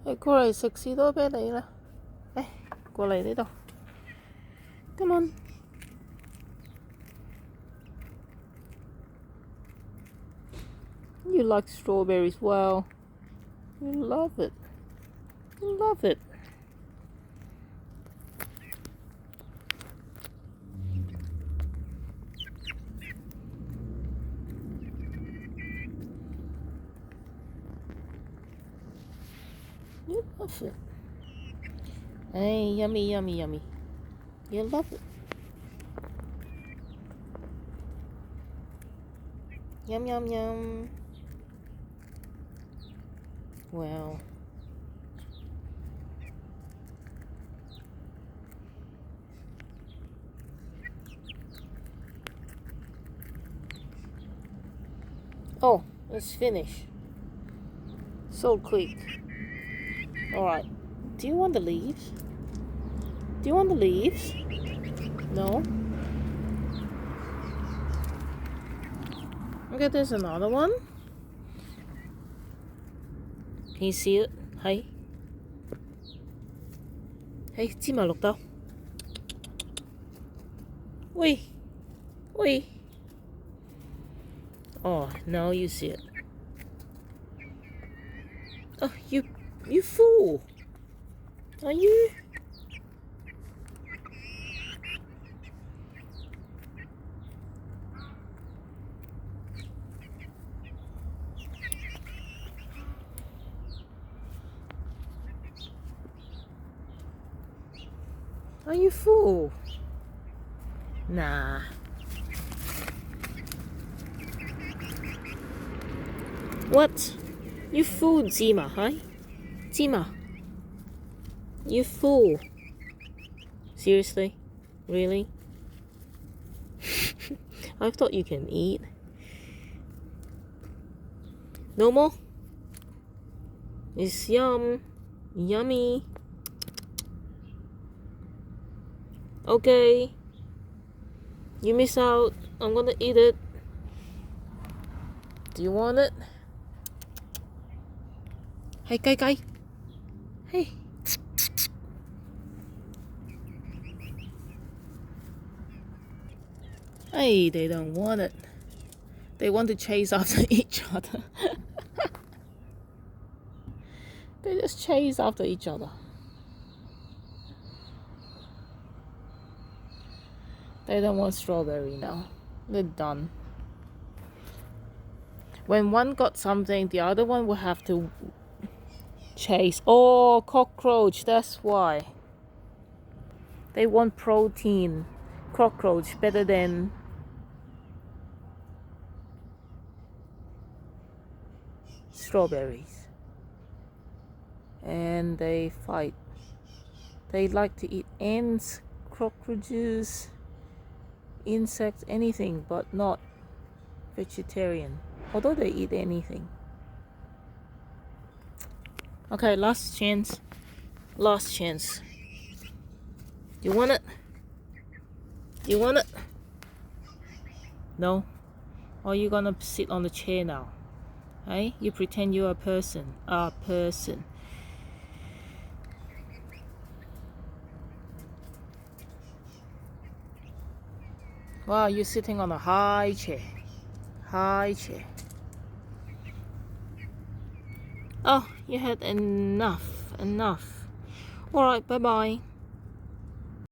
佢過嚟食士多啤梨啦。嚟，過嚟呢度。Come on。You like strawberries? Well, you love it. You love it. You love it. Hey, yummy, yummy, yummy. You love it. Yum, yum, yum. Well. Oh, it's finished. So quick. Alright. Do you want the leaves? Do you want the leaves? No? Okay, there's another one. Can you see it? Hey. Hey, 芝麻綠豆。喂，喂。Oh, now you see it. Oh, you fool. Are you? Are you fool? Nah. What? You fool, Zima, huh? Zima. You fool. Seriously? Really? I thought you can eat. No more? It's yummy. Okay. You miss out. I'm gonna eat it. Do you want it? Hey, guy. Hey. Hey, they don't want it. They want to chase after each other. They just chase after each other. They don't want strawberry now. They're done. When one got something, the other one will have to chase. Oh, cockroach, that's why. They want protein. Cockroach better than strawberries. And they fight. They like to eat ants, cockroaches, insects, anything, but not vegetarian. Although they eat anything. Okay, last chance. Last chance. You want it? You want it? No? Or you gonna sit on the chair now? Hey? You pretend you're a person. A person. Wow, you're sitting on a high chair. High chair. Oh, you had enough. Alright, bye-bye.